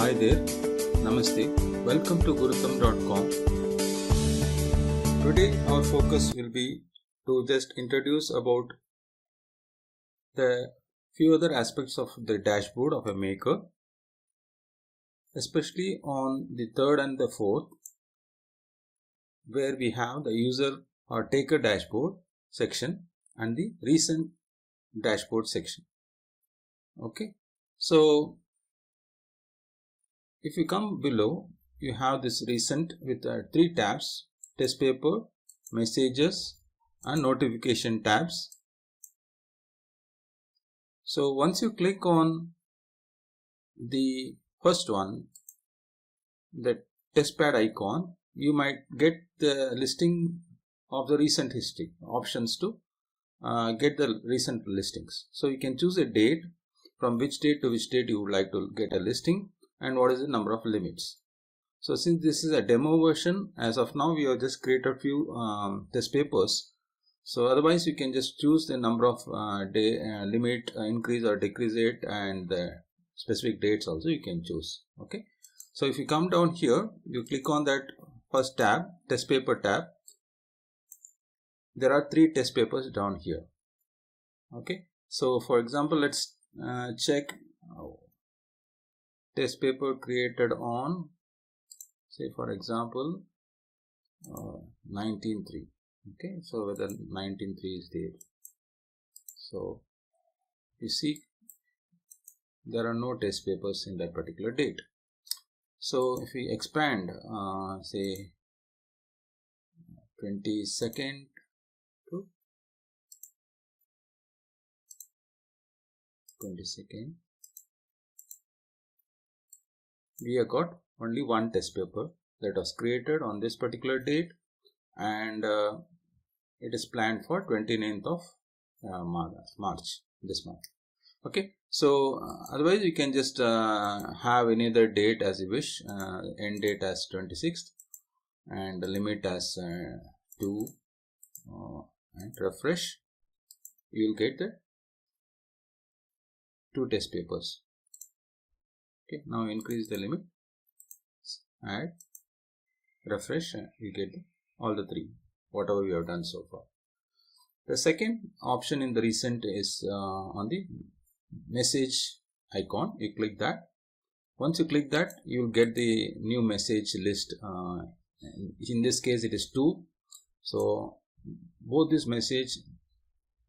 Hi there, Namaste, welcome to Guruttam.com. Today our focus will be to just introduce about the few other aspects of the dashboard of a maker, especially on the third and the fourth, where we have the user or taker dashboard section and the recent dashboard section. Okay, so if you come below, you have this recent with 3 tabs: test paper, messages and notification tabs. So once you click on the first one, the test pad icon, you might get the listing of the recent history, options to get the recent listings. So you can choose a date, from which date to which date you would like to get a listing, and what is the number of limits. So since this is a demo version, as of now we have just created a few test papers. So otherwise you can just choose the number of limit, increase or decrease it, and the specific dates also you can choose. Okay, so if you come down here, you click on that first tab, test paper tab. There are 3 test papers down here. Okay, so for example, let's check test paper created on, say for example, 19.3. Okay, so whether 19.3 is there. So you see there are no test papers in that particular date. So if we expand, say 22nd to 22nd, we have got only one test paper that was created on this particular date, and it is planned for 29th of March, this month. Okay, so otherwise you can just have any other date as you wish, end date as 26th and the limit as 2, and refresh. You will get the 2 test papers. Okay, now increase the limit, add, refresh, and you get all the 3, whatever we have done so far. The second option in the recent is on the message icon. You click that. Once you click that, you will get the new message list. In this case it is 2. So both this message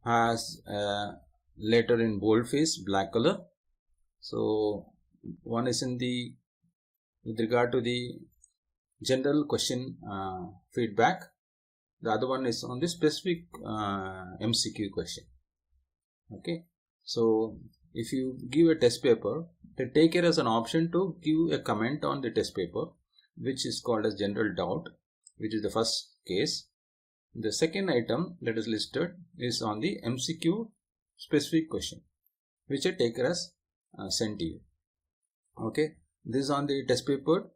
has a letter in boldface, black color. So one is in the with regard to the general question feedback. The other one is on the specific MCQ question. Okay, so if you give a test paper, the taker has an option to give a comment on the test paper, which is called as general doubt, which is the first case. The second item that is listed is on the MCQ specific question, which a taker has sent to you. Okay, this is on the test paper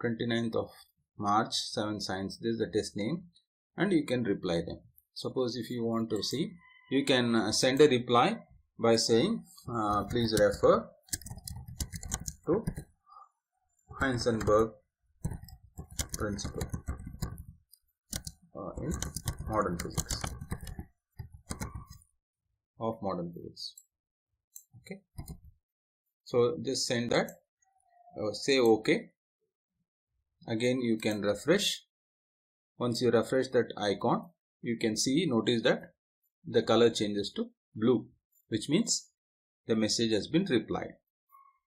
29th of March, 7 science. This is the test name, and you can reply them. Suppose if you want to see, you can send a reply by saying please refer to Heisenberg principle in modern physics, of modern physics. Okay, so just send that, say OK. Again you can refresh. Once you refresh that icon, you can see, notice that the color changes to blue, which means the message has been replied.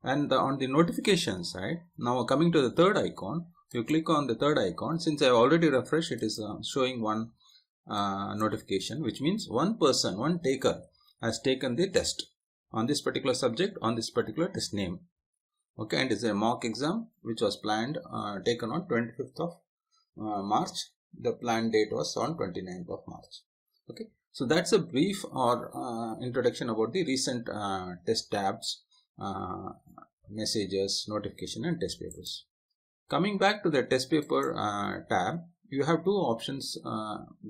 And on the notification side, now coming to the third icon, you click on the third icon. Since I have already refreshed, it is showing one notification, which means one person, one taker has taken the test on this particular subject, on this particular test name. Okay, and it's a mock exam which was planned, taken on 25th of March. The planned date was on 29th of March. Okay, so that's a brief or introduction about the recent test tabs, messages, notification and test papers. Coming back to the test paper tab, you have 2 options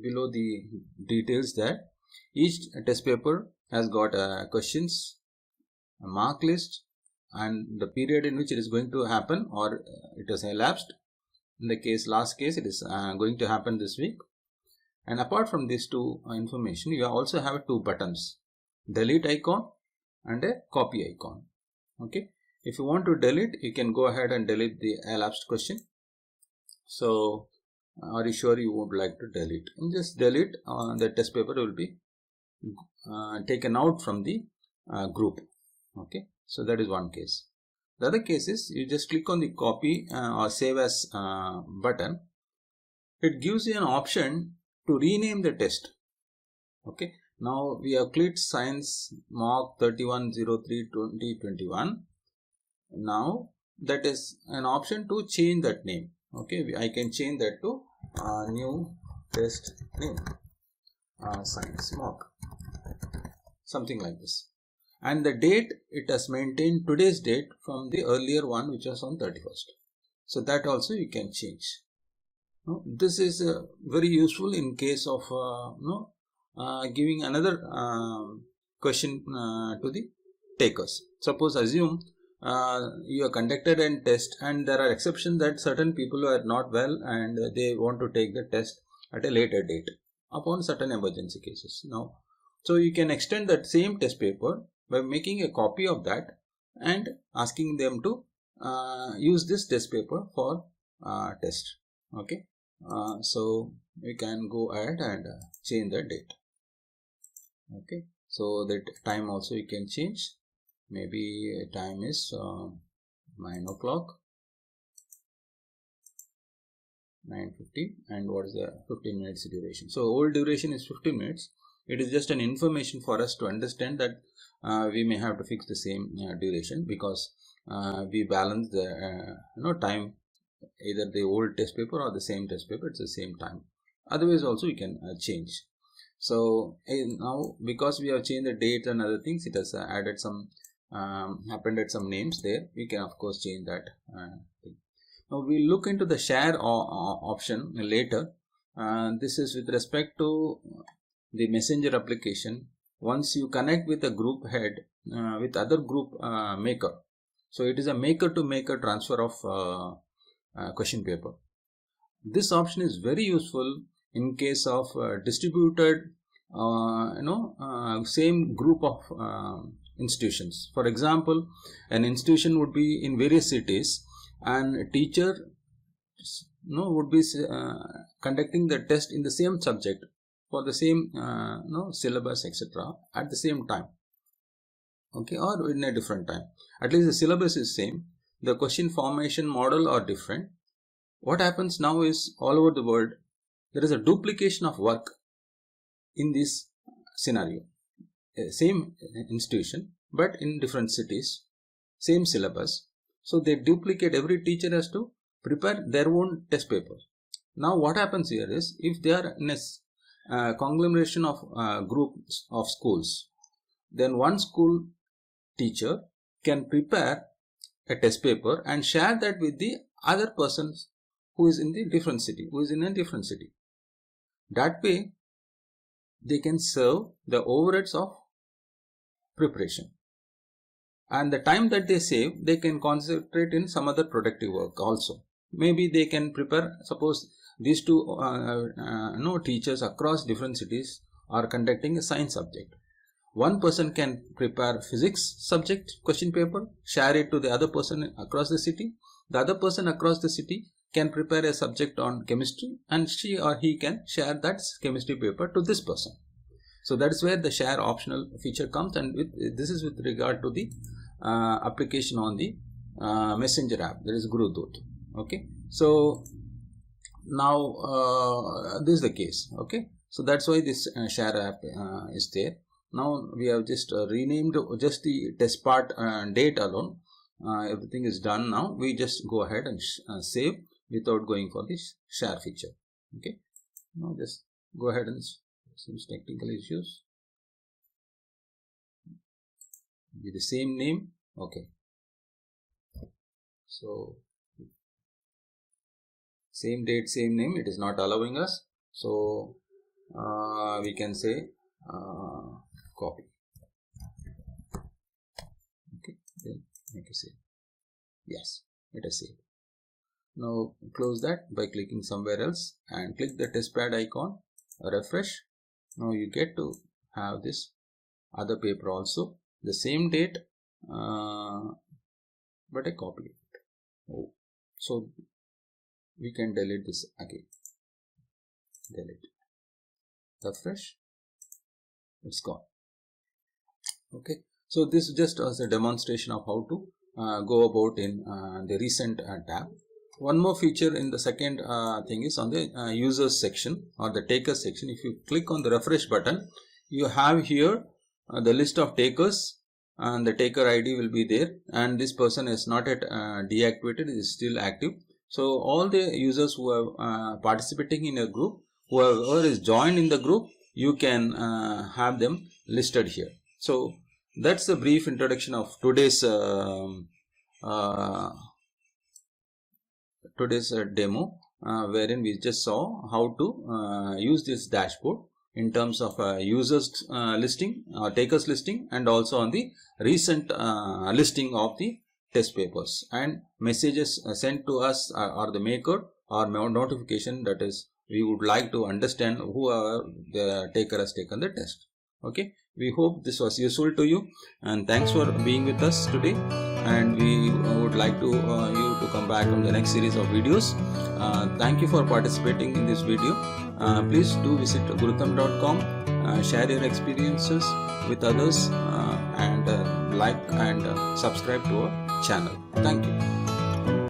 below the details there. Each test paper has got questions, a mark list and the period in which it is going to happen, or it has elapsed. In the last case, it is going to happen this week. And apart from these two information, you also have two buttons, delete icon and a copy icon. Okay, if you want to delete, you can go ahead and delete the elapsed question. So are you sure you would like to delete? And just delete, the test paper will be taken out from the group. Okay, so that is one case. The other case is you just click on the copy or save as button. It gives you an option to rename the test. Okay, now we have clicked science mock 31/03/2021. Now that is an option to change that name. Okay, I can change that to new test name, science mock, something like this. And the date, it has maintained today's date from the earlier one, which was on 31st. So that also you can change. This is very useful in case of giving another question to the takers. Suppose assume you have conducted a test and there are exceptions that certain people are not well and they want to take the test at a later date upon certain emergency cases. Now, so you can extend that same test paper by making a copy of that and asking them to use this test paper for test. Okay, so you can go ahead and change the date. Okay, so that time also you can change. Maybe time is 9 o'clock, 9:50, and what is the 15 minutes duration? So whole duration is 15 minutes. It is just an information for us to understand that we may have to fix the same duration, because we balance the time, either the old test paper or the same test paper, it's the same time. Otherwise also you can change. So now because we have changed the date and other things, it has added some appended some names there. We can of course change that thing. Now we'll look into the share option later. This is with respect to the messenger application. Once you connect with a group head with other group maker, so it is a maker to maker transfer of question paper. This option is very useful in case of distributed same group of institutions. For example, an institution would be in various cities and a teacher would be conducting the test in the same subject for the same syllabus, etc. at the same time. Okay, or in a different time. At least the syllabus is same. The question formation model are different. What happens now is, all over the world there is a duplication of work in this scenario. Same institution but in different cities, same syllabus. So they duplicate, every teacher has to prepare their own test paper. Now what happens here is, if they are in a conglomeration of groups of schools, then one school teacher can prepare a test paper and share that with the other persons who is in the different city, who is in a different city. That way they can serve the overheads of preparation, and the time that they save, they can concentrate in some other productive work also. Maybe they can prepare, suppose these two teachers across different cities are conducting a science subject. One person can prepare physics subject question paper, share it to the other person across the city. The other person across the city can prepare a subject on chemistry, and she or he can share that chemistry paper to this person. So that is where the share optional feature comes, and this is with regard to the application on the messenger app, that is GuruDhoot. Okay, so now this is the case. Okay, so that's why this share app is there. Now we have just renamed just the test part date alone. Everything is done now. We just go ahead and save without going for this share feature. Okay, now just go ahead and some technical issues. With the same name. Okay, so same date, same name, it is not allowing us. So we can say copy. Okay, then make a save. Yes, it is saved. Now close that by clicking somewhere else and click the test pad icon, refresh. Now you get to have this other paper also, the same date, but I copied it. Oh, so we can delete this again. Delete. Refresh. It's gone. Okay. So this is just as a demonstration of how to go about in the recent tab. One more feature in the second thing is on the users section or the takers section. If you click on the refresh button, you have here the list of takers, and the taker ID will be there, and this person is not yet deactivated, is still active. So all the users who are participating in a group, whoever is joined in the group, you can have them listed here. So that's the brief introduction of today's demo, wherein we just saw how to use this dashboard in terms of users listing, takers listing, and also on the recent listing of the test papers, and messages sent to us or the maker or notification, that is we would like to understand who the taker has taken the test. Okay, we hope this was useful to you, and thanks for being with us today, and we would like to you to come back on the next series of videos. Thank you for participating in this video. Please do visit guruttam.com, share your experiences with others, and like and subscribe to our channel. Thank you.